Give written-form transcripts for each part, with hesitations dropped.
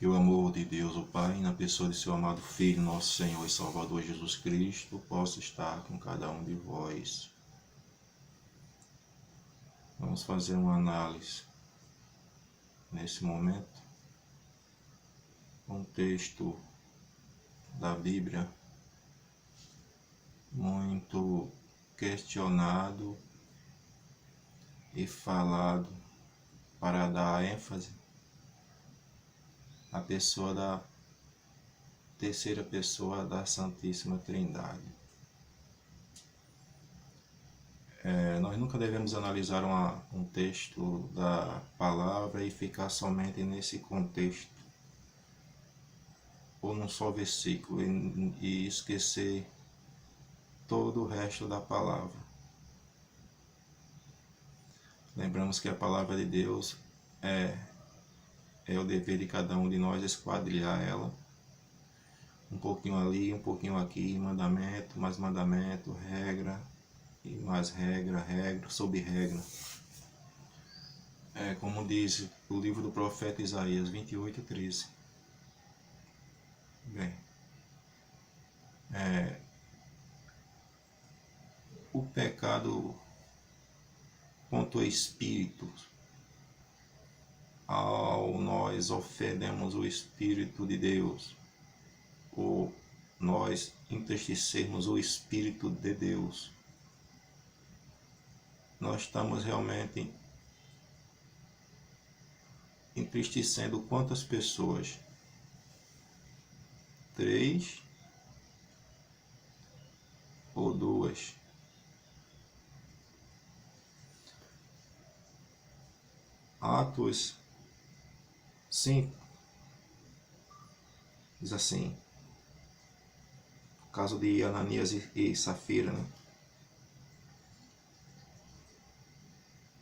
Que o amor de Deus, o Pai, na pessoa de seu amado Filho, nosso Senhor e Salvador Jesus Cristo, possa estar com cada um de vós. Vamos fazer uma análise nesse momento. Um texto da Bíblia muito questionado e falado para dar ênfase à pessoa da terceira pessoa da Santíssima Trindade. Nós nunca devemos analisar um texto da palavra e ficar somente nesse contexto ou num só versículo e esquecer todo o resto da palavra. Lembramos que a palavra de Deus é o dever de cada um de nós esquadrilhar ela, um pouquinho ali, um pouquinho aqui, mandamento, mais mandamento, regra, e mais regra, regra sobre regra. Como diz o livro do profeta Isaías 28:13. Bem, o pecado contra o Espírito, ao nós ofendemos o Espírito de Deus, ou nós entristecermos o Espírito de Deus, nós estamos realmente entristecendo quantas pessoas? 3 ou 2? Atos 5 diz assim, o caso de Ananias e Safira, né?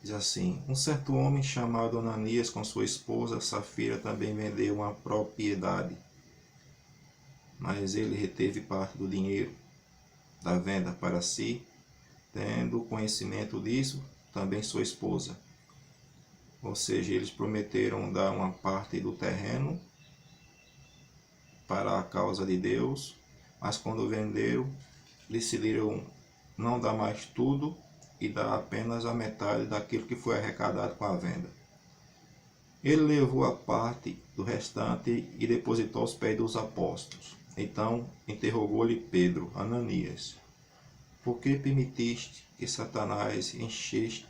Diz assim, um certo homem chamado Ananias com sua esposa Safira também vendeu uma propriedade, mas ele reteve parte do dinheiro da venda para si, tendo conhecimento disso também sua esposa. Ou seja, eles prometeram dar uma parte do terreno para a causa de Deus, mas quando venderam, decidiram não dar mais tudo e dar apenas a metade daquilo que foi arrecadado com a venda. Ele levou a parte do restante e depositou aos pés dos apóstolos. Então interrogou-lhe Pedro, Ananias, por que permitiste que Satanás enchesse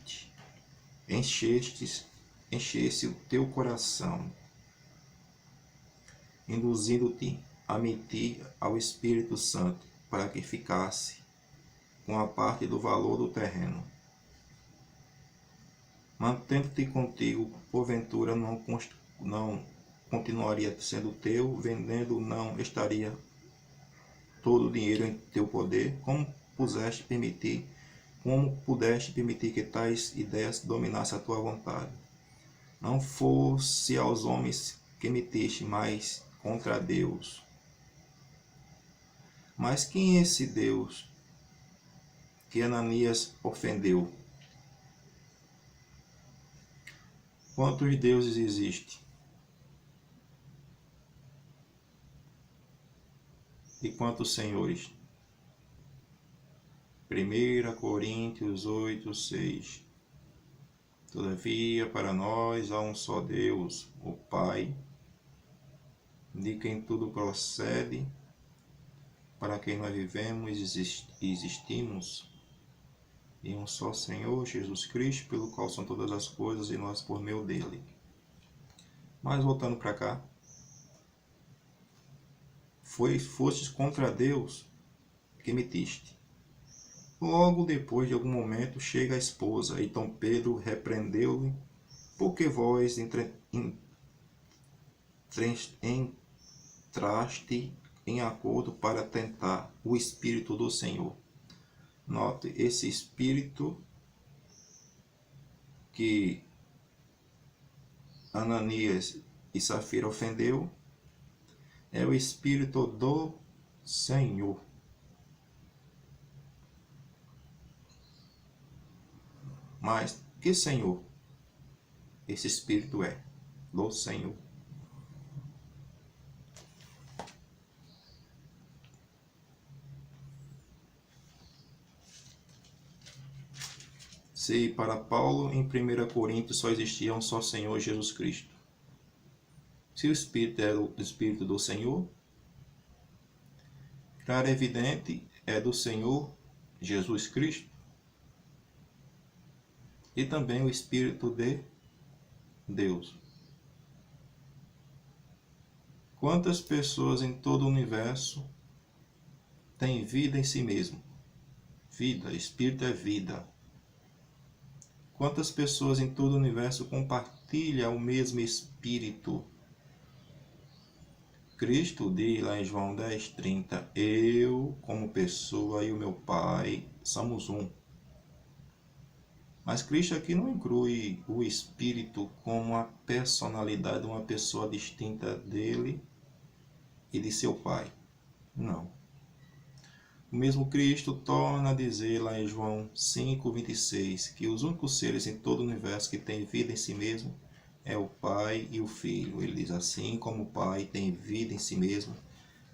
o teu coração, induzindo-te a mentir ao Espírito Santo, para que ficasse com a parte do valor do terreno? Mantendo-te contigo, porventura não continuaria sendo teu, vendendo não estaria todo o dinheiro em teu poder? Como pudeste permitir que tais ideias dominassem a tua vontade? Não fosse aos homens que meteste, mas contra Deus. Mas quem é esse Deus que Ananias ofendeu? Quantos deuses existem? E quantos senhores? 1 Coríntios 8:6. Todavia, para nós há um só Deus, o Pai, de quem tudo procede, para quem nós vivemos e existimos, e um só Senhor, Jesus Cristo, pelo qual são todas as coisas e nós por meio dele. Mas voltando para cá, fostes contra Deus que metiste. Logo depois de algum momento chega a esposa, então Pedro repreendeu-lhe, porque vós entraste em acordo para tentar o Espírito do Senhor. Note, esse Espírito que Ananias e Safira ofendeu é o Espírito do Senhor. Mas que Senhor esse Espírito é? Do Senhor. Se para Paulo, em 1 Coríntios, só existia um só Senhor, Jesus Cristo. Se o Espírito é o Espírito do Senhor, claro e evidente, é do Senhor Jesus Cristo. E também o Espírito de Deus. Quantas pessoas em todo o universo têm vida em si mesmo? Vida, Espírito é vida. Quantas pessoas em todo o universo compartilham o mesmo Espírito? Cristo diz lá em João 10:30, eu, como pessoa, e o meu Pai somos um. Mas Cristo aqui não inclui o Espírito como a personalidade de uma pessoa distinta dele e de seu Pai. Não. O mesmo Cristo torna a dizer lá em João 5:26 que os únicos seres em todo o universo que têm vida em si mesmo é o Pai e o Filho. Ele diz assim, como o Pai tem vida em si mesmo,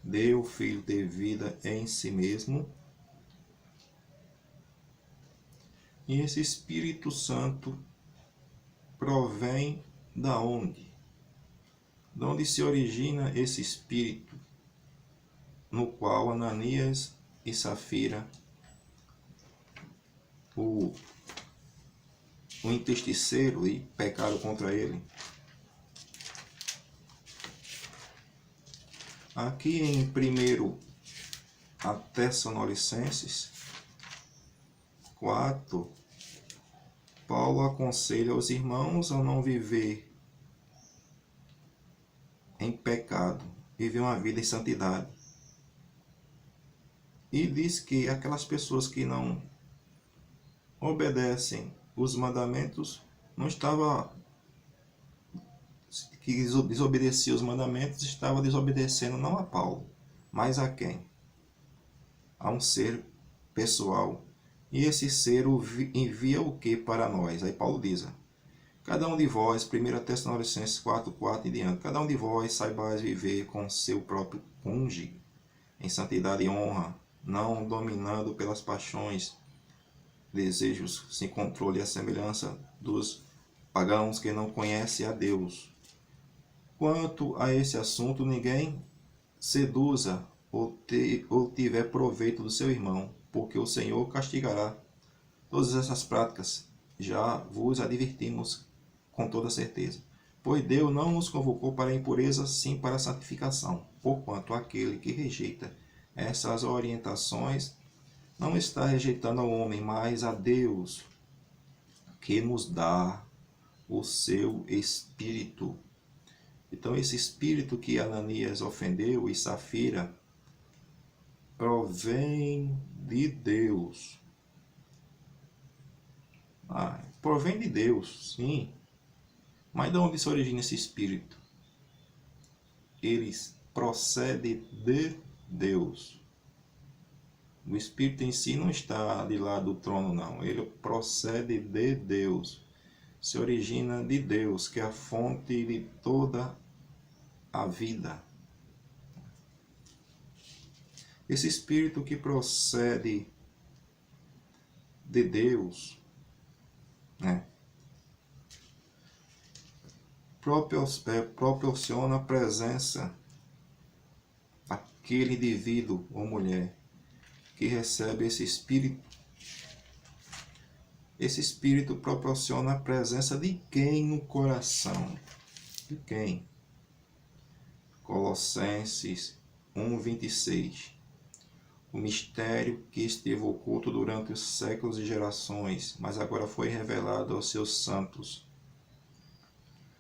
deu o Filho ter vida em si mesmo. E esse Espírito Santo provém da onde? De onde se origina esse Espírito, no qual Ananias e Safira, o intesticeiro, e pecaram contra ele? Aqui em 1 Tessalonicenses 4, Paulo aconselha os irmãos a não viver em pecado, viver uma vida em santidade. E diz que aquelas pessoas que não obedecem os mandamentos, não estava que desobedecia os mandamentos, estava desobedecendo não a Paulo, mas a quem? A um ser pessoal. E esse ser envia o que para nós? Aí Paulo diz, cada um de vós, 1 Tessalonicenses 4:4 e diante, cada um de vós saibais viver com seu próprio cônjuge, em santidade e honra, não dominando pelas paixões, desejos sem controle e a semelhança dos pagãos que não conhecem a Deus. Quanto a esse assunto, ninguém seduza ou tiver proveito do seu irmão, porque o Senhor castigará todas essas práticas. Já vos advertimos com toda certeza. Pois Deus não nos convocou para a impureza, sim para a santificação. Porquanto aquele que rejeita essas orientações não está rejeitando ao homem, mas a Deus, que nos dá o seu Espírito. Então esse Espírito que Ananias ofendeu e Safira provém de Deus. Provém de Deus, sim. Mas de onde se origina esse Espírito? Ele procede de Deus. O Espírito em si não está de lá do trono, não. Ele procede de Deus. Se origina de Deus, que é a fonte de toda a vida. Esse Espírito que procede de Deus, proporciona a presença daquele indivíduo ou mulher que recebe esse Espírito. Esse Espírito proporciona a presença de quem no coração? De quem? Colossenses 1:26. O mistério que esteve oculto durante os séculos e gerações, mas agora foi revelado aos seus santos,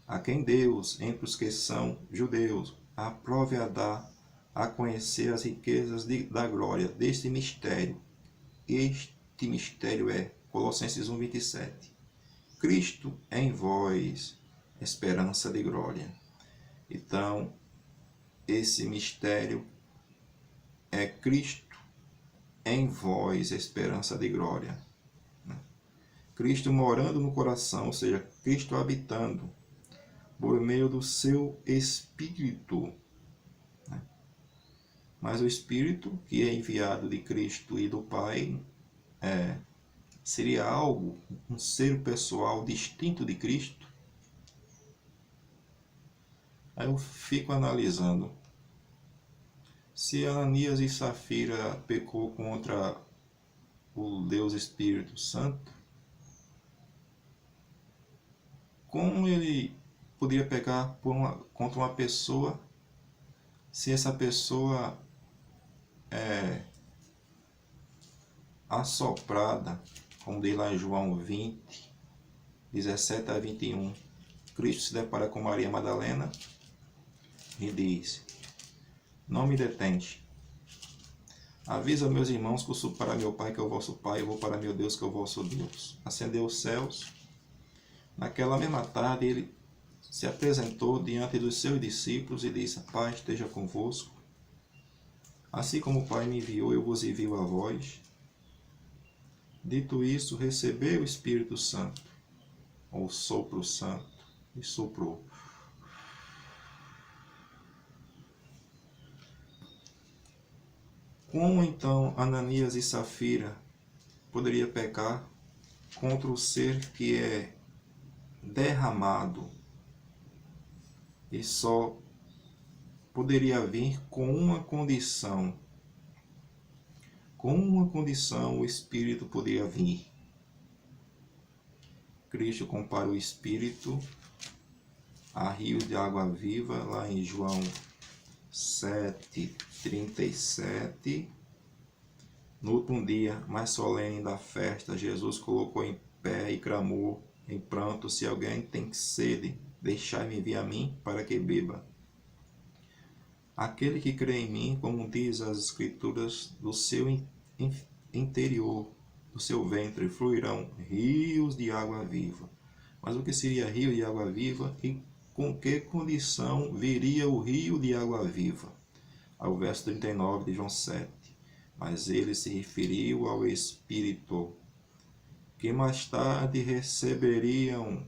a quem Deus, entre os que são judeus, aprove a dar a conhecer as riquezas da glória deste mistério. Este mistério é Colossenses 1:27. Cristo em vós, esperança de glória. Então, esse mistério é Cristo em vós, esperança de glória. Cristo morando no coração, ou seja, Cristo habitando por meio do seu Espírito. Mas o Espírito que é enviado de Cristo e do Pai seria algo, um ser pessoal distinto de Cristo? Aí eu fico analisando. Se Ananias e Safira pecou contra o Deus Espírito Santo, como ele poderia pecar contra uma pessoa se essa pessoa é assoprada, como diz lá em João 20, 17 a 21. Cristo se depara com Maria Madalena e diz: não me detente. Avisa meus irmãos que eu sou para meu Pai, que é o vosso Pai, eu vou para meu Deus, que é o vosso Deus. Acendeu os céus. Naquela mesma tarde, ele se apresentou diante dos seus discípulos e disse: a paz esteja convosco. Assim como o Pai me enviou, eu vos envio a vós. Dito isso, recebeu o Espírito Santo, ou sopro santo, e soprou. Como então Ananias e Safira poderia pecar contra o ser que é derramado e só poderia vir com uma condição? Com uma condição o Espírito poderia vir. Cristo compara o Espírito a rio de água viva, lá em João 7:37. No último dia, mais solene da festa, Jesus colocou em pé e clamou em pranto: se alguém tem sede, deixai-me vir a mim para que beba. Aquele que crê em mim, como diz as Escrituras, do seu interior, do seu ventre, fluirão rios de água viva. Mas o que seria rio de água viva e com que condição viria o rio de água viva? Ao verso 39 de João 7. Mas ele se referiu ao Espírito, que mais tarde receberiam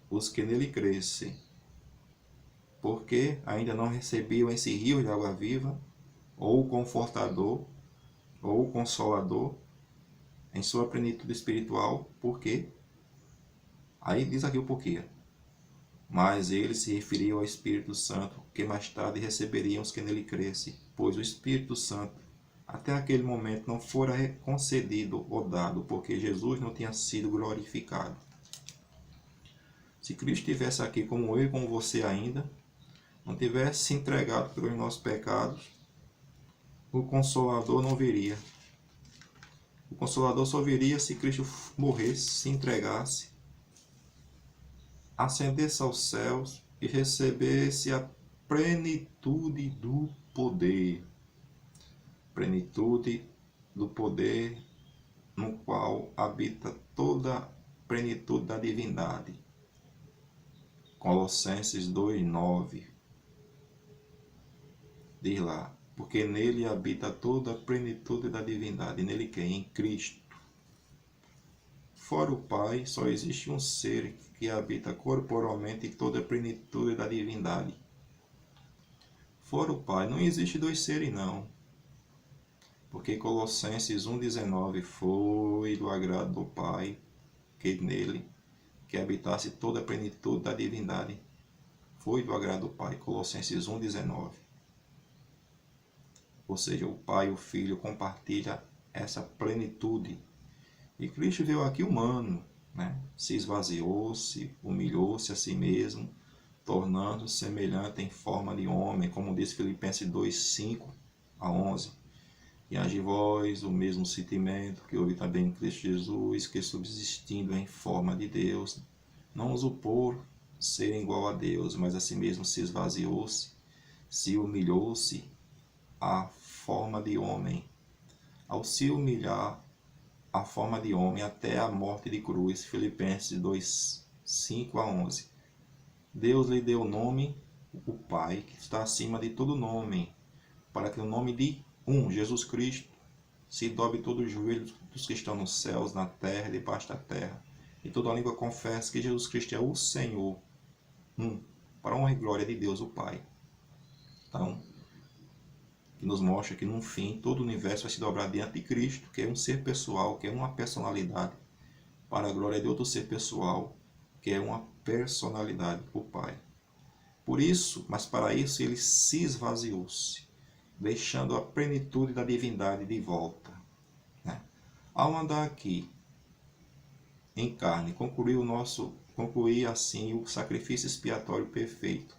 os que nele crescem, porque ainda não recebiam esse rio de água viva, ou o Confortador, ou o Consolador, em sua plenitude espiritual. Por quê? Aí diz aqui o porquê. Mas ele se referiu ao Espírito Santo, que mais tarde receberiam os que nele crescem, pois o Espírito Santo até aquele momento não fora concedido ou dado, porque Jesus não tinha sido glorificado. Se Cristo estivesse aqui como eu e como você ainda, não tivesse se entregado pelos nossos pecados, o Consolador não viria. O Consolador só viria se Cristo morresse, se entregasse, ascendesse aos céus e recebesse a plenitude do poder. Plenitude do poder no qual habita toda a plenitude da divindade. Colossenses 2:9 diz lá: porque nele habita toda a plenitude da divindade. Nele quem? Em Cristo. Fora o Pai, só existe um ser que habita corporalmente toda a plenitude da divindade. Fora o Pai, não existe dois seres não. Porque Colossenses 1:19 foi do agrado do Pai, que nele, que habitasse toda a plenitude da divindade. Foi do agrado do Pai, Colossenses 1:19. Ou seja, o Pai e o Filho compartilham essa plenitude. E Cristo veio aqui humano, né? Se esvaziou, se humilhou-se a si mesmo, tornando-se semelhante em forma de homem, como diz Filipenses 2:5-11. E age vós o mesmo sentimento que houve também em Cristo Jesus, que subsistindo em forma de Deus, não usurpou ser igual a Deus, mas a si mesmo se esvaziou-se, se humilhou-se à forma de homem, ao se humilhar a forma de homem até a morte de cruz. Filipenses 2:5-11. Deus lhe deu o nome, o Pai, que está acima de todo nome, para que o nome de Jesus Cristo, se dobre todo o joelho dos que estão nos céus, na terra e debaixo da terra, e toda a língua confesse que Jesus Cristo é o Senhor, para a honra e glória de Deus o Pai. Então, que nos mostra que no fim todo o universo vai se dobrar diante de Cristo, que é um ser pessoal, que é uma personalidade, para a glória de outro ser pessoal, que é uma personalidade, o Pai. Por isso, mas para isso ele se esvaziou-se, deixando a plenitude da divindade de volta. Ao andar aqui em carne, concluir assim o sacrifício expiatório perfeito.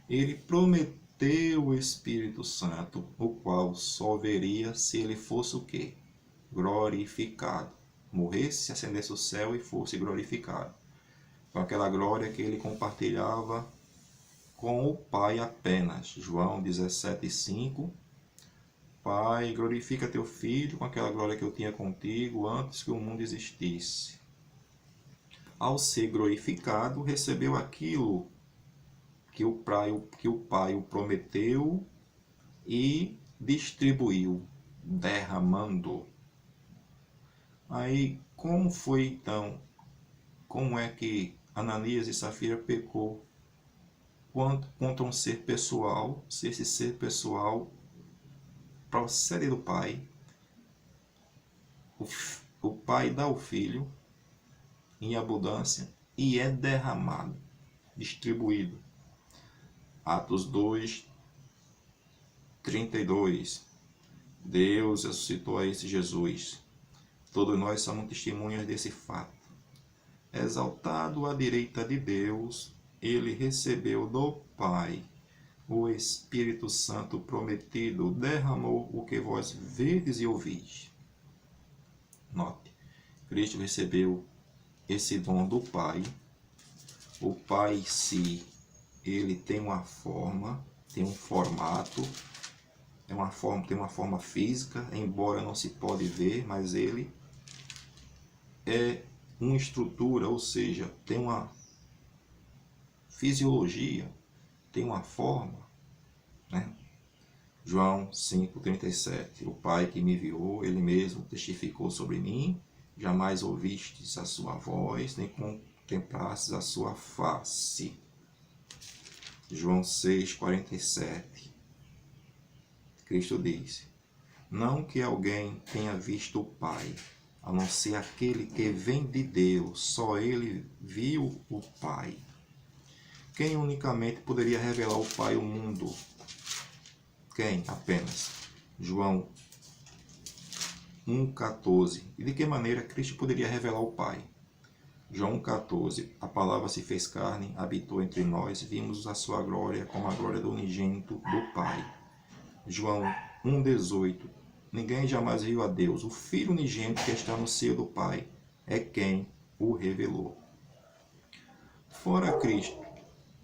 Ele prometeu o Espírito Santo, o qual só veria se ele fosse o quê? Glorificado. Morresse, ascendesse ao céu e fosse glorificado. Com aquela glória que ele compartilhava com o Pai apenas. João 17,5. Pai, glorifica teu Filho com aquela glória que eu tinha contigo antes que o mundo existisse. Ao ser glorificado, recebeu aquilo que o Pai o prometeu e distribuiu, derramando. Aí, como foi então? Como é que Ananias e Safira pecou contra um ser pessoal, se esse ser pessoal procede do Pai, o Pai dá ao Filho em abundância e é derramado, distribuído. Atos 2, 32. Deus ressuscitou a esse Jesus. Todos nós somos testemunhas desse fato. Exaltado à direita de Deus, ele recebeu do Pai o Espírito Santo prometido, derramou o que vós vedes e ouvis. Note, Cristo recebeu esse dom do Pai. O Pai, se ele tem uma forma, tem um formato, tem uma forma física, embora não se pode ver, mas ele é uma estrutura, ou seja, tem uma fisiologia, tem uma forma, né? João 5,37. O Pai que me enviou, ele mesmo testificou sobre mim. Jamais ouvistes a sua voz, nem contemplastes a sua face. João 6,47. Cristo disse: não que alguém tenha visto o Pai, a não ser aquele que vem de Deus, só ele viu o Pai. Quem unicamente poderia revelar o Pai ao mundo? Quem? Apenas João 1,14. E de que maneira Cristo poderia revelar o Pai? João 1,14. A palavra se fez carne, habitou entre nós, vimos a sua glória como a glória do unigênito do Pai. João 1,18. Ninguém jamais viu a Deus. O Filho unigênito que está no seio do Pai é quem o revelou. Fora Cristo,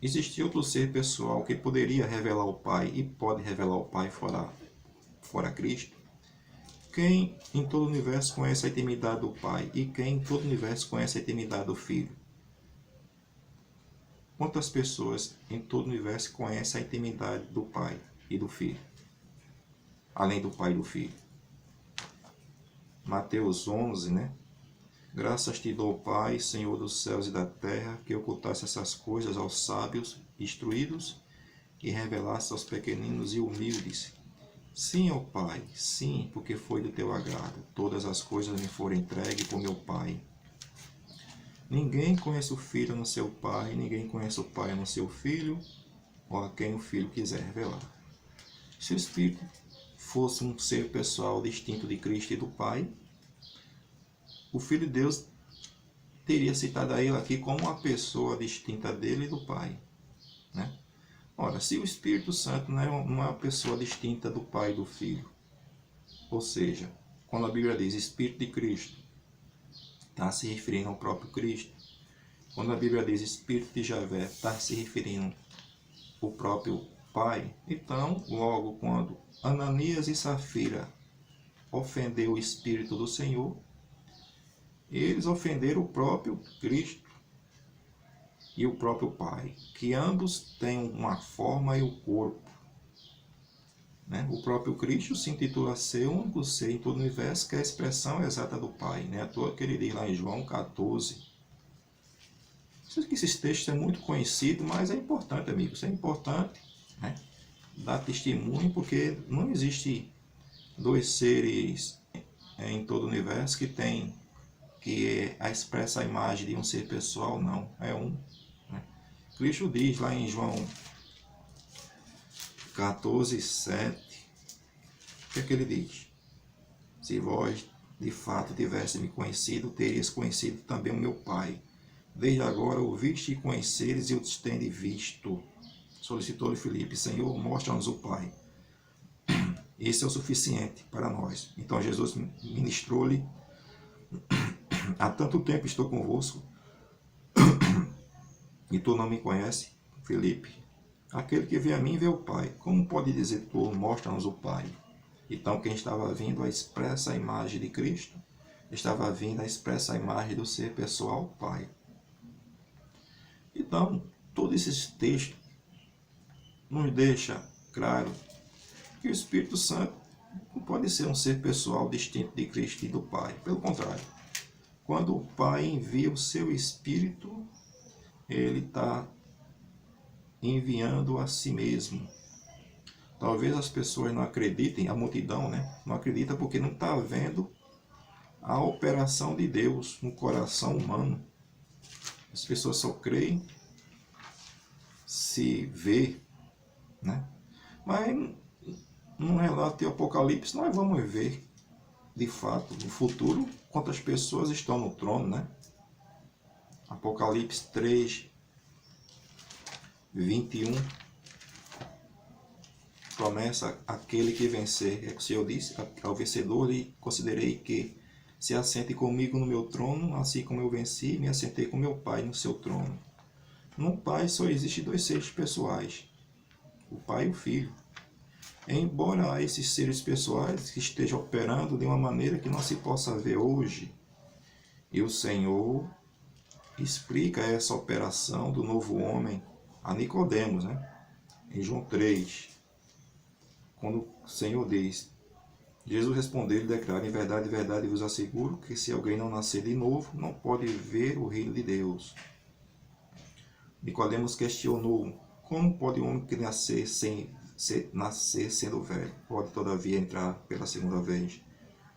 existe outro ser pessoal que poderia revelar o Pai e pode revelar o Pai fora Cristo? Quem em todo o universo conhece a intimidade do Pai e quem em todo o universo conhece a intimidade do Filho? Quantas pessoas em todo o universo conhecem a intimidade do Pai e do Filho? Além do Pai e do Filho. Mateus 11, né? Graças te dou, Pai, Senhor dos céus e da terra, que ocultasse essas coisas aos sábios instruídos e revelasse aos pequeninos e humildes. Sim, ó Pai, sim, porque foi do teu agrado. Todas as coisas me foram entregues por meu Pai. Ninguém conhece o Filho no seu Pai, ninguém conhece o Pai no seu Filho, ou a quem o Filho quiser revelar. Se o Espírito fosse um ser pessoal distinto de Cristo e do Pai, o Filho de Deus teria citado a ele aqui como uma pessoa distinta dele e do Pai, né? Ora, se o Espírito Santo não é uma pessoa distinta do Pai e do Filho, ou seja, quando a Bíblia diz Espírito de Cristo, está se referindo ao próprio Cristo. Quando a Bíblia diz Espírito de Javé, está se referindo ao próprio Pai. Então, logo quando Ananias e Safira ofendeu o Espírito do Senhor, eles ofenderam o próprio Cristo e o próprio Pai, que ambos têm uma forma e o corpo, né? O próprio Cristo se intitula ser o único ser em todo o universo, que é a expressão exata do Pai, né? À toa que ele diz lá em João 14. Sei que esses textos são muito conhecidos, mas é importante, amigos, é importante, né? dar testemunho, porque não existe dois seres em todo o universo que expressa a imagem de um ser pessoal, não, é um. Né? Cristo diz lá em João 14:7, o que é que ele diz? Se vós de fato tivesse me conhecido, terias conhecido também o meu Pai. Desde agora ouviste e conheceres e os tendes visto. Solicitou-lhe Filipe: Senhor, mostra-nos o Pai. Esse é o suficiente para nós. Então Jesus ministrou-lhe: há tanto tempo estou convosco e tu não me conheces, Filipe. Aquele que vê a mim vê o Pai. Como pode dizer tu, mostra-nos o Pai? Então quem estava vindo a expressa a imagem de Cristo, estava vindo a expressa a imagem do ser pessoal, Pai. Então, todos esses textos nos deixa claro que o Espírito Santo não pode ser um ser pessoal distinto de Cristo e do Pai. Pelo contrário, quando o Pai envia o seu Espírito, ele está enviando a si mesmo. Talvez as pessoas não acreditem, a multidão, né? Não acredita porque não está vendo a operação de Deus no coração humano. As pessoas só creem se vê, né? Mas no relato de Apocalipse nós vamos ver, de fato, no futuro, quantas pessoas estão no trono, né? Apocalipse 3:21, promessa: aquele que vencer, é o Senhor disse, ao vencedor lhe considerei que se assente comigo no meu trono, assim como eu venci, me assentei com meu Pai no seu trono. No Pai só existem dois seres pessoais, o Pai e o Filho. Embora esses seres pessoais estejam operando de uma maneira que não se possa ver hoje, e o Senhor explica essa operação do novo homem a Nicodemos, né? Em João 3, quando o Senhor diz: Jesus respondeu e declara: em verdade vos asseguro que se alguém não nascer de novo, não pode ver o reino de Deus. Nicodemos questionou: como pode um homem que nascer sendo velho? Pode todavia entrar pela segunda vez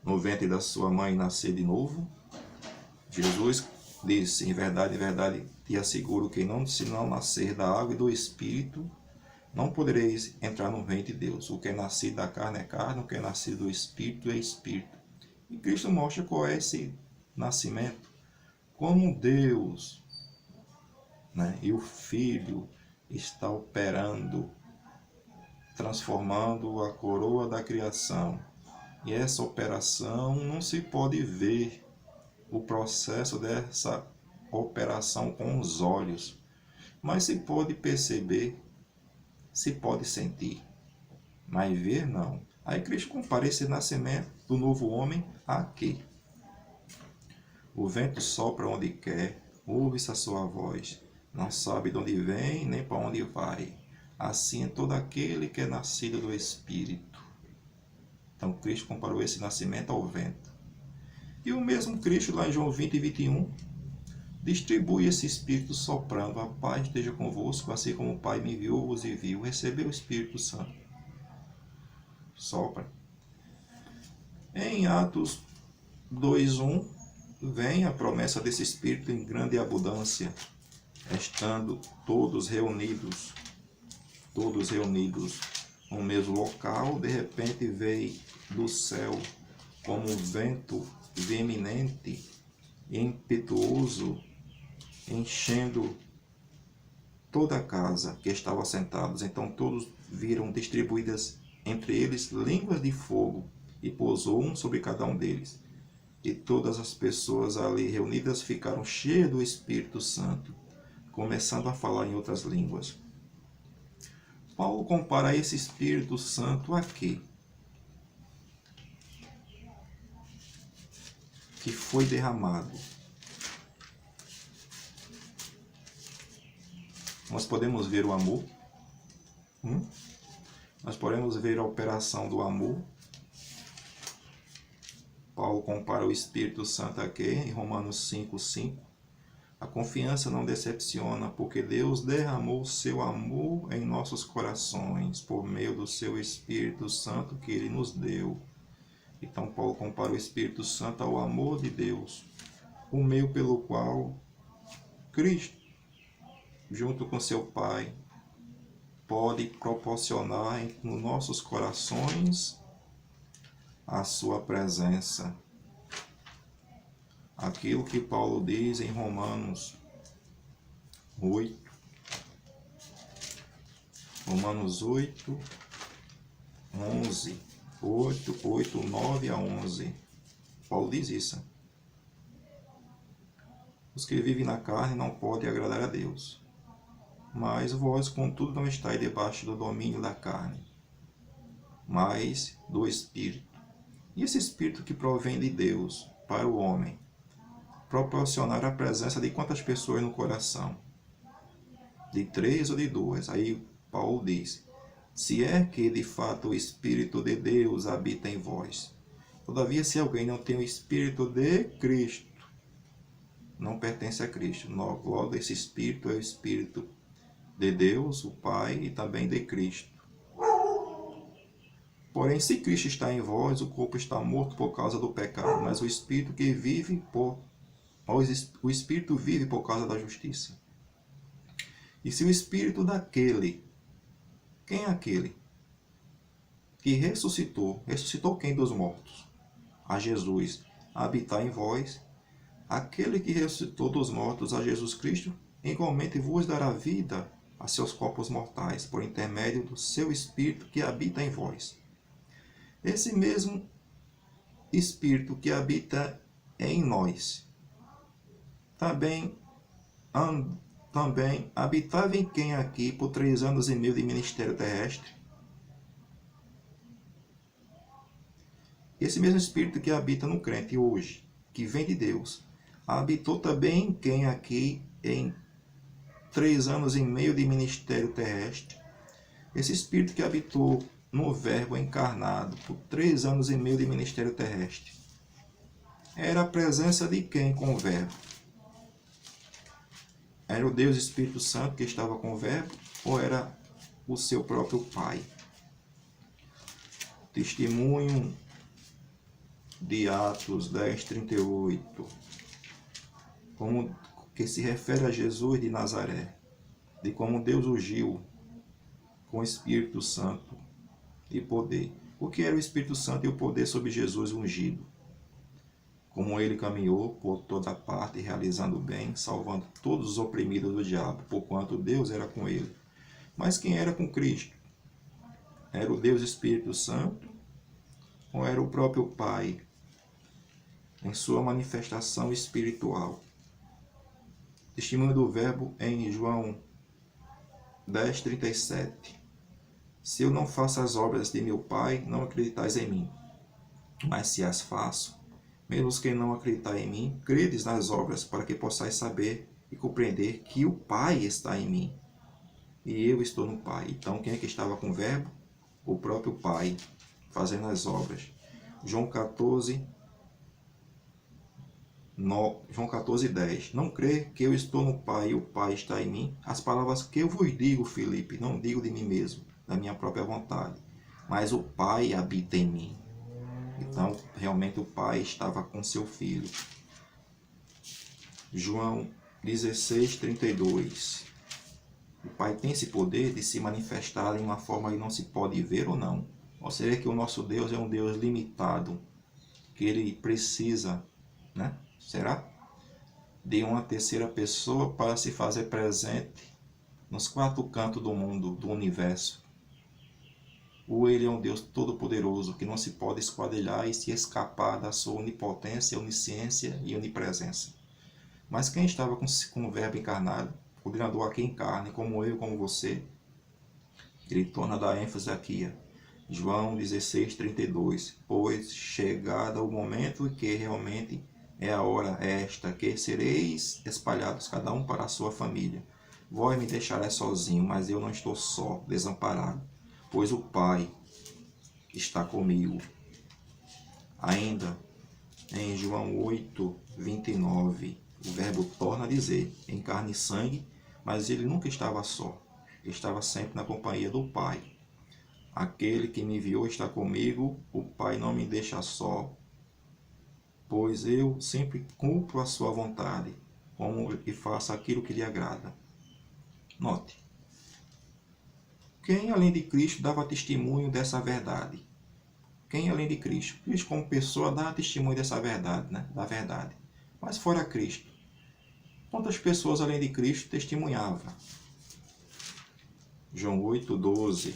no ventre da sua mãe e nascer de novo? Jesus disse: em verdade te asseguro que se não nascer da água e do Espírito, não podereis entrar no reino de Deus. O que é nascido da carne é carne, o que é nascido do Espírito é Espírito. E Cristo mostra qual é esse nascimento. Como Deus, né, e o Filho está operando, transformando a coroa da criação. E essa operação não se pode ver o processo dessa operação com os olhos, mas se pode perceber, se pode sentir, mas ver não. Aí Cristo compara esse nascimento do novo homem a quê? O vento sopra onde quer, ouve-se a sua voz, não sabe de onde vem nem para onde vai. Assim é todo aquele que é nascido do Espírito. Então Cristo comparou esse nascimento ao vento. E o mesmo Cristo, lá em João 20:21, distribui esse Espírito soprando: a paz esteja convosco, assim como o Pai me enviou, vos envio. Recebeu o Espírito Santo. Sopra. Em Atos 2:1, vem a promessa desse Espírito em grande abundância, estando todos reunidos no mesmo local. De repente veio do céu como um vento veemente e impetuoso, enchendo toda a casa que estavam assentados. Então todos viram distribuídas entre eles línguas de fogo, e pousou um sobre cada um deles. E todas as pessoas ali reunidas ficaram cheias do Espírito Santo, começando a falar em outras línguas. Paulo compara esse Espírito Santo a quê? Que foi derramado. Nós podemos ver o amor. Nós podemos ver a operação do amor. Paulo compara o Espírito Santo a quê? Em Romanos 5:5. A confiança não decepciona, porque Deus derramou o seu amor em nossos corações por meio do seu Espírito Santo que Ele nos deu. Então Paulo compara o Espírito Santo ao amor de Deus, o meio pelo qual Cristo, junto com seu Pai, pode proporcionar nos nossos corações a sua presença. Aquilo que Paulo diz em Romanos 8, 11, 8, 9 a 11. Paulo diz isso. Os que vivem na carne não podem agradar a Deus. Mas vós, contudo, não estáis debaixo do domínio da carne, mas do Espírito. E esse Espírito que provém de Deus para o homem, proporcionar a presença de quantas pessoas no coração? De 3 ou de 2? Aí Paulo diz, se é que de fato o Espírito de Deus habita em vós. Todavia, se alguém não tem o Espírito de Cristo, não pertence a Cristo. Logo, esse Espírito é o Espírito de Deus, o Pai, e também de Cristo. Porém, se Cristo está em vós, o corpo está morto por causa do pecado, mas o Espírito vive por causa da justiça. E se o Espírito daquele, quem é aquele? Que ressuscitou quem dos mortos? A Jesus, habitar em vós, aquele que ressuscitou dos mortos a Jesus Cristo, igualmente vos dará vida a seus corpos mortais, por intermédio do seu Espírito que habita em vós. Esse mesmo Espírito que habita em nós, também habitava em quem aqui por 3 anos e meio de ministério terrestre? Esse mesmo Espírito que habita no crente hoje, que vem de Deus, habitou também em quem aqui em 3 anos e meio de ministério terrestre? Esse Espírito que habitou no Verbo encarnado por 3 anos e meio de ministério terrestre, era a presença de quem com o Verbo? Era o Deus Espírito Santo que estava com o Verbo ou era o seu próprio Pai? Testemunho de Atos 10:38, como que se refere a Jesus de Nazaré, de como Deus ungiu com o Espírito Santo e poder. O que era o Espírito Santo e o poder sobre Jesus ungido? Como ele caminhou por toda parte, realizando o bem, salvando todos os oprimidos do diabo, porquanto Deus era com ele. Mas quem era com Cristo? Era o Deus Espírito Santo ou era o próprio Pai em sua manifestação espiritual? Testemunho do Verbo em João 10:37. Se eu não faço as obras de meu Pai, não acreditais em mim. Mas se as faço, mesmo que não acreditai em mim, credes nas obras, para que possais saber e compreender que o Pai está em mim e eu estou no Pai. Então, quem é que estava com o Verbo? O próprio Pai, fazendo as obras. João 14:10. Não crê que eu estou no Pai e o Pai está em mim? As palavras que eu vos digo, Filipe, não digo de mim mesmo, da minha própria vontade, mas o Pai habita em mim. Então, realmente o Pai estava com seu Filho. João 16:32. O Pai tem esse poder de se manifestar em uma forma que não se pode ver ou não? Ou seja que o nosso Deus é um Deus limitado, que ele precisa, né? Será? De uma terceira pessoa para se fazer presente nos 4 cantos do mundo, do universo. Ou ele é um Deus todo-poderoso que não se pode esquadrilhar e se escapar da sua onipotência, onisciência e onipresença. Mas quem estava com o Verbo encarnado, o Criador aqui em carne, como eu e como você? Ele torna a dar ênfase aqui. João 16:32. Pois chegado o momento que realmente é a hora esta, que sereis espalhados cada um para a sua família. Vós me deixarás sozinho, mas eu não estou só, desamparado, pois o Pai está comigo. Ainda em João 8:29, O Verbo torna a dizer, em carne e sangue, mas ele nunca estava só. Estava sempre na companhia do Pai. Aquele que me enviou está comigo, o Pai não me deixa só, pois eu sempre cumpro a sua vontade, como e faço aquilo que lhe agrada. Note, quem além de Cristo dava testemunho dessa verdade? Quem além de Cristo? Cristo como pessoa dá testemunho dessa verdade, né? Da verdade. Mas fora Cristo, quantas pessoas além de Cristo testemunhavam? João 8,12.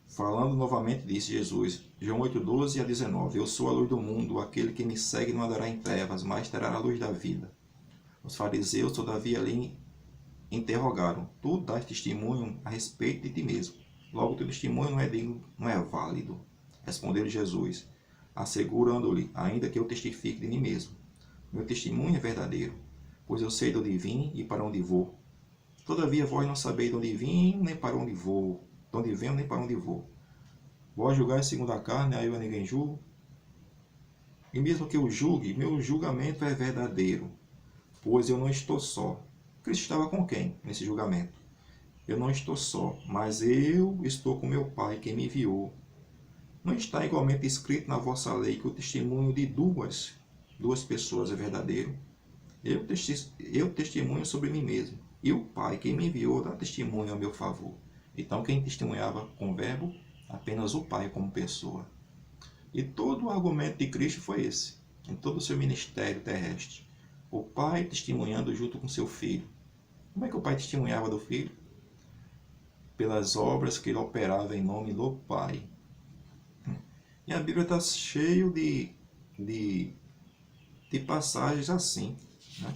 Falando novamente, disse Jesus, João 8,12 a 19, eu sou a luz do mundo, aquele que me segue não andará em trevas, mas terá a luz da vida. Os fariseus, todavia, lhe interrogaram, tu dás testemunho a respeito de ti mesmo. Logo, teu testemunho não é digno, não é válido. Respondeu Jesus, assegurando-lhe, ainda que eu testifique de mim mesmo. Meu testemunho é verdadeiro, pois eu sei de onde vim e para onde vou. Todavia, vós não sabeis de onde vim, nem para onde vou. De onde venho, nem para onde vou. Vós julgais segundo a carne, aí eu a ninguém julgo. E mesmo que eu julgue, meu julgamento é verdadeiro, pois eu não estou só. Cristo estava com quem nesse julgamento? Eu não estou só, mas eu estou com meu Pai, que me enviou. Não está igualmente escrito na vossa lei que o testemunho de duas pessoas é verdadeiro? Eu testemunho sobre mim mesmo, e o Pai, que me enviou, dá testemunho a meu favor. Então, quem testemunhava com o Verbo? Apenas o Pai como pessoa. E todo o argumento de Cristo foi esse, em todo o seu ministério terrestre. O Pai testemunhando junto com seu Filho. Como é que o Pai testemunhava do Filho? Pelas obras que ele operava em nome do Pai. E a Bíblia está cheia de passagens assim, né?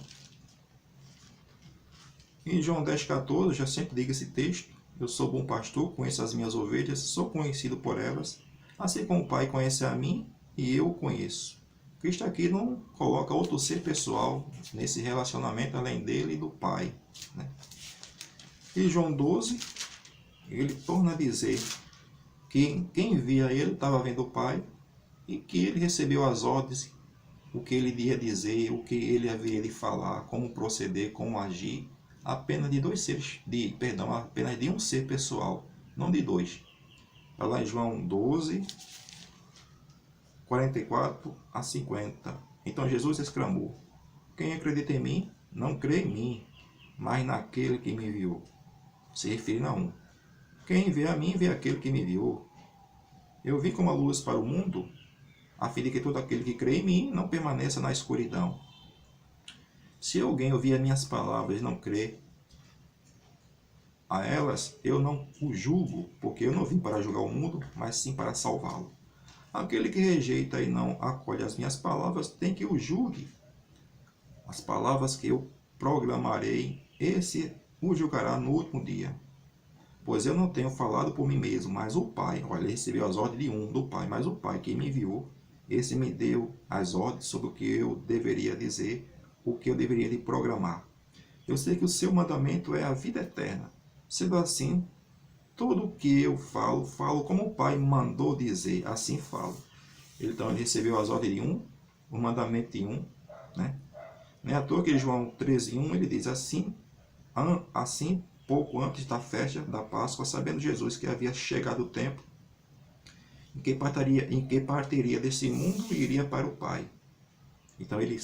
Em João 10,14, já sempre digo esse texto, eu sou bom pastor, conheço as minhas ovelhas, sou conhecido por elas, assim como o Pai conhece a mim e eu o conheço. Cristo aqui não coloca outro ser pessoal nesse relacionamento além dele e do Pai, né? E João 12, ele torna a dizer que quem via ele estava vendo o Pai e que ele recebeu as ordens, o que ele ia dizer, o que ele havia de falar, como proceder, como agir, apenas de dois seres, apenas de um ser pessoal, não de dois. Está lá em João 12, 44 a 50. Então Jesus exclamou, quem acredita em mim, não crê em mim, mas naquele que me enviou. Se referindo a um. Quem vê a mim, vê aquele que me enviou. Eu vim como a luz para o mundo, a fim de que todo aquele que crê em mim não permaneça na escuridão. Se alguém ouvir as minhas palavras e não crê a elas, eu não o julgo, porque eu não vim para julgar o mundo, mas sim para salvá-lo. Aquele que rejeita e não acolhe as minhas palavras, tem que o julgue. As palavras que eu proclamarei, esse o julgará no último dia. Pois eu não tenho falado por mim mesmo, mas o Pai, olha, ele recebeu as ordens de um, do Pai, mas o Pai que me enviou, esse me deu as ordens sobre o que eu deveria dizer, o que eu deveria de programar. Eu sei que o seu mandamento é a vida eterna. Sendo assim, tudo o que eu falo, falo como o Pai mandou dizer, assim falo. Então ele recebeu as ordens de um, o mandamento de um, né? Não é à toa que João 13,1 ele diz assim, pouco antes da festa da Páscoa, sabendo Jesus que havia chegado o tempo em que partiria desse mundo e iria para o Pai. Então ele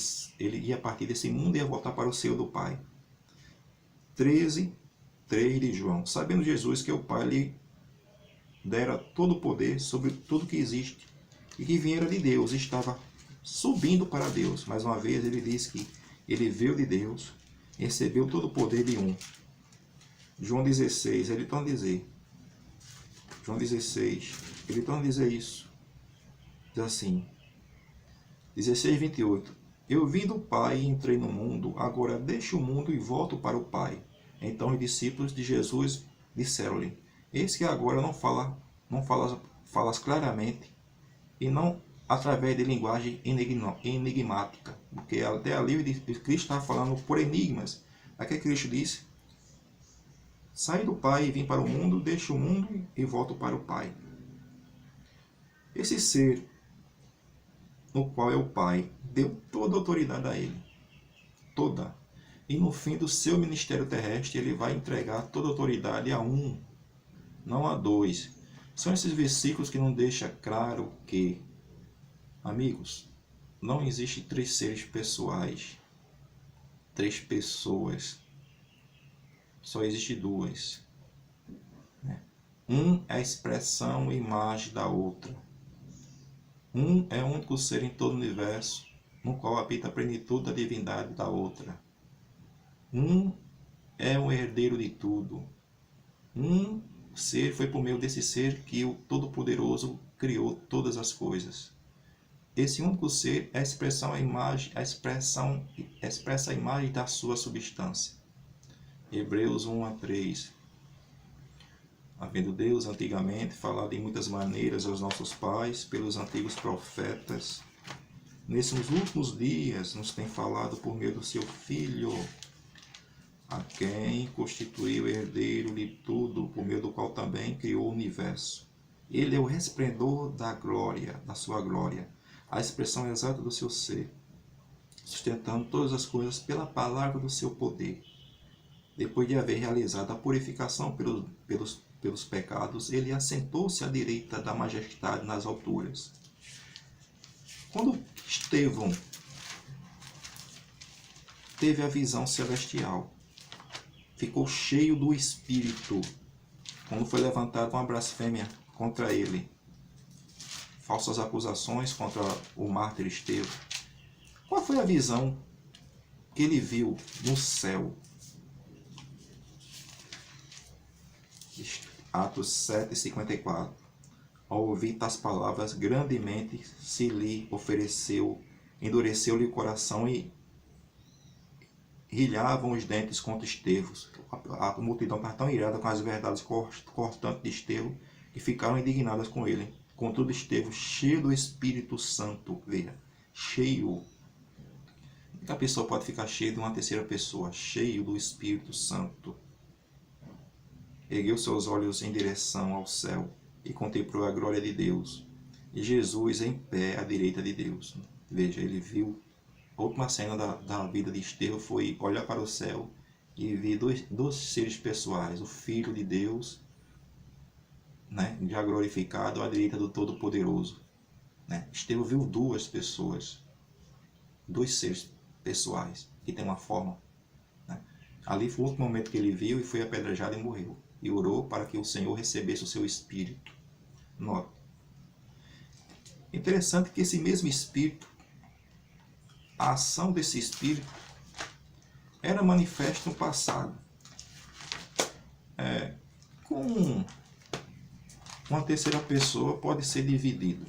ia partir desse mundo e ia voltar para o seio do Pai. 13:3 de João. Sabendo Jesus que o Pai lhe dera todo o poder sobre tudo que existe e que viera de Deus, estava subindo para Deus. Mais uma vez ele diz que ele veio de Deus, recebeu todo o poder de um. João 16, ele torna a dizer, João 16, ele torna a dizer isso, diz assim, 16:28, eu vim do Pai e entrei no mundo, agora deixo o mundo e volto para o Pai. Então os discípulos de Jesus disseram-lhe, eis que agora não falas claramente e não através de linguagem enigmática, porque até ali Cristo estava falando por enigmas. Aqui Cristo disse, saí do Pai e vim para o mundo, deixo o mundo e volto para o Pai. Esse ser no qual é o Pai, deu toda a autoridade a ele. Toda. E no fim do seu ministério terrestre, ele vai entregar toda a autoridade a um, não a dois. São esses versículos que não deixam claro que, amigos, não existe três seres pessoais, três pessoas. Só existe duas. Um é a expressão e imagem da outra. Um é o único ser em todo o universo, no qual habita a plenitude da divindade da outra. Um é o herdeiro de tudo. Um ser foi por meio desse ser que o Todo-Poderoso criou todas as coisas. Esse único ser é a expressão, a imagem, expressa a imagem da sua substância. Hebreus 1:3. Havendo Deus antigamente falado de muitas maneiras aos nossos pais, pelos antigos profetas, nesses últimos dias nos tem falado por meio do seu Filho, a quem constituiu herdeiro de tudo, por meio do qual também criou o universo. Ele é o resplendor da glória, da sua glória, a expressão exata do seu ser, sustentando todas as coisas pela palavra do seu poder. Depois de haver realizado a purificação pelos pecados, ele assentou-se à direita da majestade nas alturas. Quando Estevão teve a visão celestial, ficou cheio do Espírito, quando foi levantada uma blasfêmia contra ele, falsas acusações contra o mártir Estevão. Qual foi a visão que ele viu no céu? Atos 7:54. Ao ouvir tais palavras, grandemente se lhe ofereceu, endureceu-lhe o coração e rilhavam os dentes contra Estevão. A multidão estava tão irada com as verdades cortantes de Estevão que ficaram indignadas com ele. Contudo, Estevão, cheio do Espírito Santo, veja, cheio. A pessoa pode ficar cheia de uma terceira pessoa, cheio do Espírito Santo. Ergueu seus olhos em direção ao céu e contemplou a glória de Deus, e Jesus em pé à direita de Deus. Veja, ele viu, a última cena da vida de Estevão foi olhar para o céu e ver dois seres pessoais, o Filho de Deus, né, já glorificado, à direita do Todo-Poderoso. Né? Estevão viu duas pessoas, dois seres pessoais, que tem uma forma. Né? Ali foi o último momento que ele viu e foi apedrejado e morreu. E orou para que o Senhor recebesse o seu Espírito. Nota. Interessante que esse mesmo Espírito, a ação desse Espírito, era manifesta no passado. Com uma terceira pessoa pode ser dividido.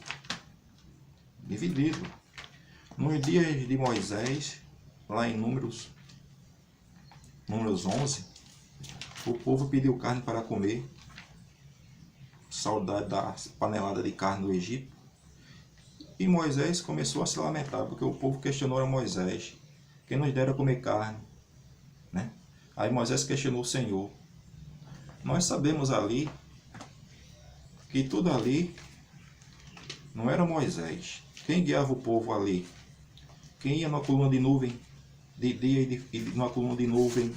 Nos dias de Moisés, lá em Números 11, o povo pediu carne para comer, saudade da panelada de carne do Egito. E Moisés começou a se lamentar, porque o povo questionou a Moisés, quem nos dera comer carne. Né? Aí Moisés questionou o Senhor. Nós sabemos ali, que tudo ali não era Moisés. Quem guiava o povo ali? Quem ia numa coluna de nuvem de dia e numa coluna de nuvem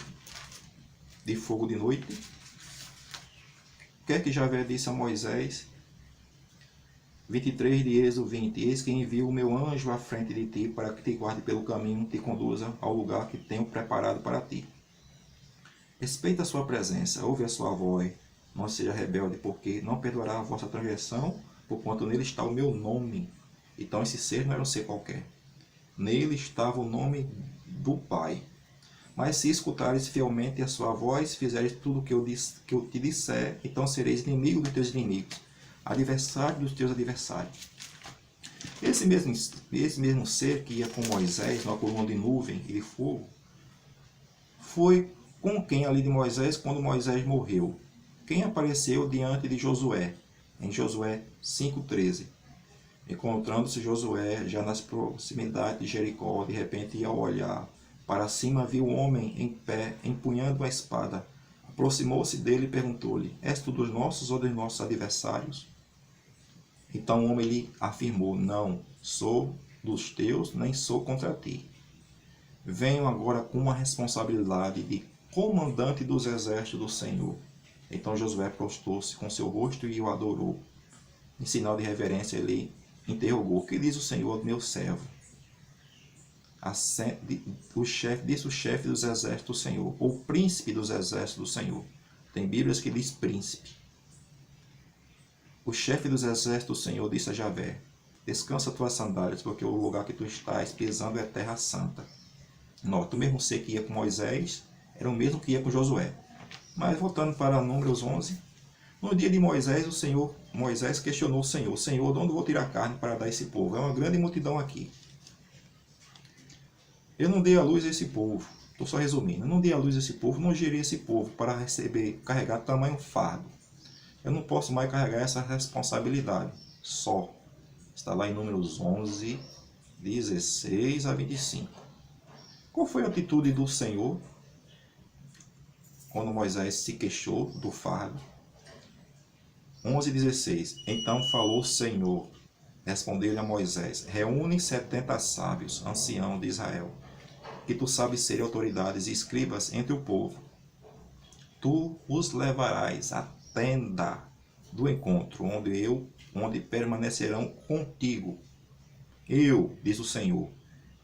de fogo de noite? O que é que Javé disse a Moisés? 23 de Êxodo 20. Eis que envio o meu anjo à frente de ti, para que te guarde pelo caminho e te conduza ao lugar que tenho preparado para ti. Respeita a sua presença, ouve a sua voz, não seja rebelde, porque não perdoará a vossa transgressão, porquanto nele está o meu nome. Então esse ser não era um ser qualquer. Nele estava o nome do Pai. Mas se escutares fielmente a sua voz, fizeres tudo o que eu te disser, então sereis inimigo dos teus inimigos, adversário dos teus adversários. Esse mesmo ser que ia com Moisés na coluna de nuvem e de fogo, foi com quem ali de Moisés quando Moisés morreu? Quem apareceu diante de Josué? Em Josué 5:13. Encontrando-se Josué já nas proximidades de Jericó, de repente, ao olhar para cima, viu um homem em pé, empunhando a espada. Aproximou-se dele e perguntou-lhe: És tu dos nossos ou dos nossos adversários? Então o homem lhe afirmou: Não, sou dos teus, nem sou contra ti. Venho agora com uma responsabilidade de comandante dos exércitos do Senhor. Então Josué prostou-se com seu rosto e o adorou. Em sinal de reverência, ele interrogou: que diz o Senhor, meu servo? Disse o chefe dos exércitos do Senhor, ou príncipe dos exércitos do Senhor. Tem Bíblias que diz príncipe. O chefe dos exércitos do Senhor disse a Javé: descansa tuas sandálias, porque o lugar que tu estás pisando é terra santa. Nota, o mesmo ser que ia com Moisés era o mesmo que ia com Josué. Mas voltando para Números 11, no dia de Moisés, Moisés questionou o Senhor: Senhor, de onde vou tirar carne para dar a esse povo? É uma grande multidão aqui. Eu não dei a luz a esse povo. Estou só resumindo. Eu não dei a luz a esse povo, não gerei esse povo para carregar tamanho fardo. Eu não posso mais carregar essa responsabilidade. Só. Está lá em Números 11, 16 a 25. Qual foi a atitude do Senhor quando Moisés se queixou do fardo? 11:16. Então falou o Senhor, respondeu-lhe a Moisés: reúne 70 sábios, anciãos de Israel, que tu sabes serem autoridades e escribas entre o povo. Tu os levarás à tenda do encontro, onde permanecerão contigo. Diz o Senhor,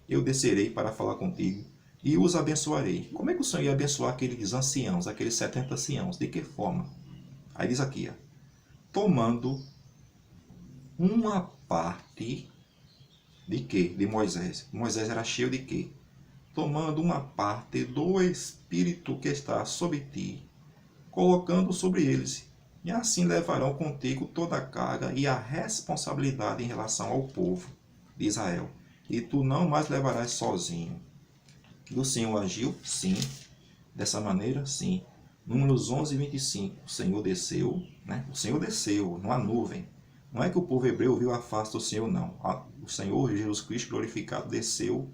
eu descerei para falar contigo e os abençoarei. Como é que o Senhor ia abençoar aqueles anciãos, aqueles 70 anciãos? De que forma? Aí diz aqui, tomando uma parte de quê? De Moisés. Moisés era cheio de quê? Tomando uma parte do Espírito que está sobre ti, colocando sobre eles, e assim levarão contigo toda a carga e a responsabilidade em relação ao povo de Israel. E tu não mais levarás sozinho. E o Senhor agiu? Sim. Dessa maneira? Sim. Números 11:25. O Senhor desceu, O Senhor desceu numa nuvem. Não é que o povo hebreu viu a face do Senhor, não. O Senhor Jesus Cristo glorificado desceu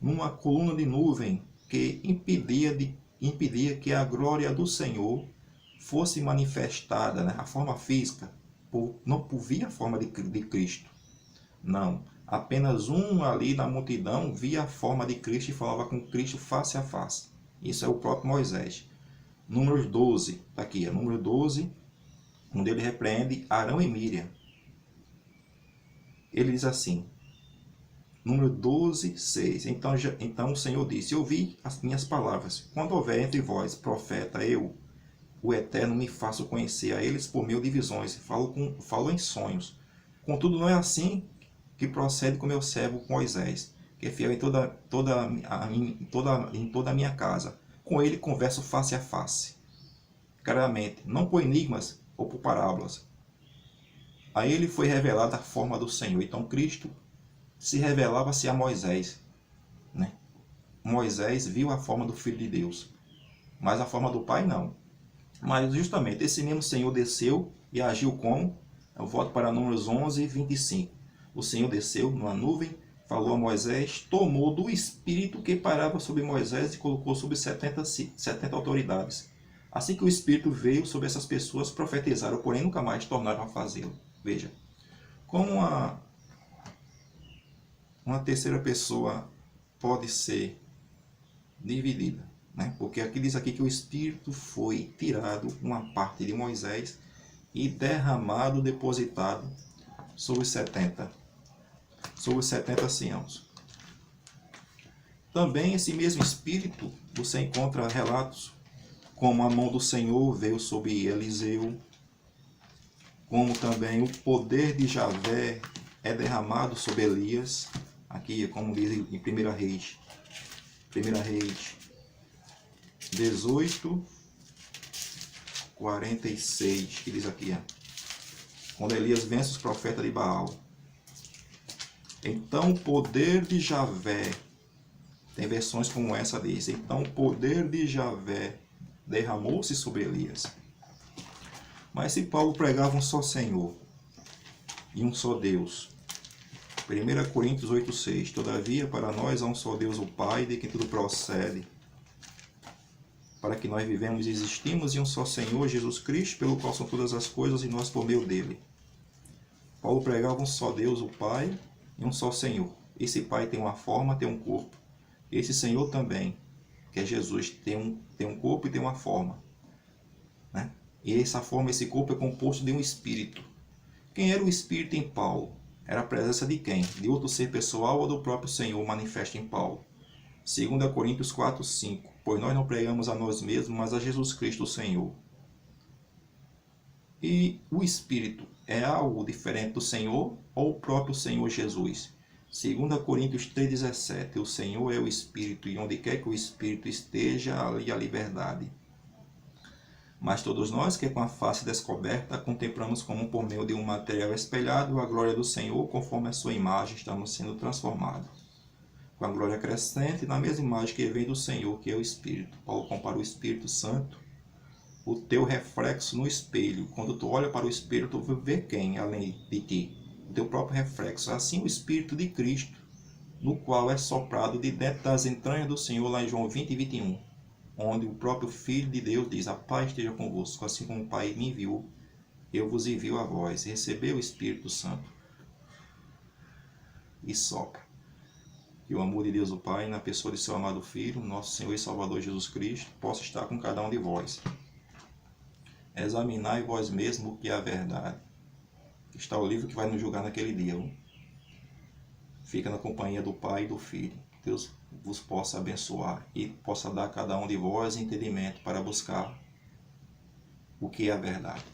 numa coluna de nuvem que impedia que a glória do Senhor fosse manifestada, a forma física, não por via a forma de Cristo. Não. Apenas um ali na multidão via a forma de Cristo e falava com Cristo face a face. Isso é o próprio Moisés. Números 12, está aqui, Número 12, onde ele repreende Arão e Miriam. Ele diz assim, Número 12, 6. Então o Senhor disse: ouvi as minhas palavras. Quando houver entre vós profeta, eu, o Eterno, me faço conhecer a eles por meio de visões. Falo em sonhos. Contudo, não é assim que procede com meu servo Moisés, que é fiel em toda a minha casa. Com ele converso face a face, claramente, não por enigmas ou por parábolas. A ele foi revelada a forma do Senhor. Então Cristo se revelava-se a Moisés. Moisés viu a forma do Filho de Deus, mas a forma do Pai não. Mas justamente esse mesmo Senhor desceu e agiu como? Eu volto para Números 11, 25. O Senhor desceu numa nuvem, falou a Moisés, tomou do Espírito que parava sobre Moisés e colocou sobre 70 autoridades. Assim que o Espírito veio sobre essas pessoas, profetizaram, porém nunca mais tornaram a fazê-lo. Veja, como uma terceira pessoa pode ser dividida, Porque aqui diz aqui que o Espírito foi tirado uma parte de Moisés e derramado, depositado sobre os 70 anciãos. Também esse mesmo Espírito, você encontra relatos como a mão do Senhor veio sobre Eliseu, como também o poder de Javé é derramado sobre Elias, aqui como diz em 1 Reis 18, 46, que diz aqui, quando Elias vence os profetas de Baal. Então o poder de Javé, tem versões como essa diz, então o poder de Javé derramou-se sobre Elias. Mas se Paulo pregava um só Senhor e um só Deus, 1 Coríntios 8,6, todavia para nós há um só Deus, o Pai, de quem tudo procede, para que nós vivemos e existimos, e um só Senhor, Jesus Cristo, pelo qual são todas as coisas, e nós por meio dele. Paulo pregava um só Deus, o Pai, e um só Senhor. Esse Pai tem uma forma, tem um corpo. Esse Senhor também, que é Jesus, tem um corpo e tem uma forma, né? E essa forma, esse corpo é composto de um espírito. Quem era o espírito em Paulo? Era a presença de quem? De outro ser pessoal ou do próprio Senhor manifesto em Paulo? 2 Coríntios 4:5. Pois nós não pregamos a nós mesmos, mas a Jesus Cristo, o Senhor. E o Espírito é algo diferente do Senhor ou o próprio Senhor Jesus? 2 Coríntios 3,17. O Senhor é o Espírito, e onde quer que o Espírito esteja, ali a liberdade. Mas todos nós que com a face descoberta contemplamos como por meio de um material espelhado a glória do Senhor, conforme a sua imagem estamos sendo transformados. Com a glória crescente na mesma imagem que vem do Senhor, que é o Espírito. Paulo compara o Espírito Santo, o teu reflexo no espelho. Quando tu olha para o espelho, tu vê quem além de ti? O teu próprio reflexo. Assim o Espírito de Cristo, no qual é soprado de dentro das entranhas do Senhor, lá em João 20:21. Onde o próprio Filho de Deus diz: a paz esteja convosco, assim como o Pai me enviou, eu vos envio a vós. Recebeu o Espírito Santo e sopra. Que o amor de Deus o Pai, na pessoa de seu amado Filho, nosso Senhor e Salvador Jesus Cristo, possa estar com cada um de vós. Examinai vós mesmo o que é a verdade. Está o livro que vai nos julgar naquele dia. Fica na companhia do Pai e do Filho. Deus vos possa abençoar e possa dar a cada um de vós entendimento para buscar o que é a verdade.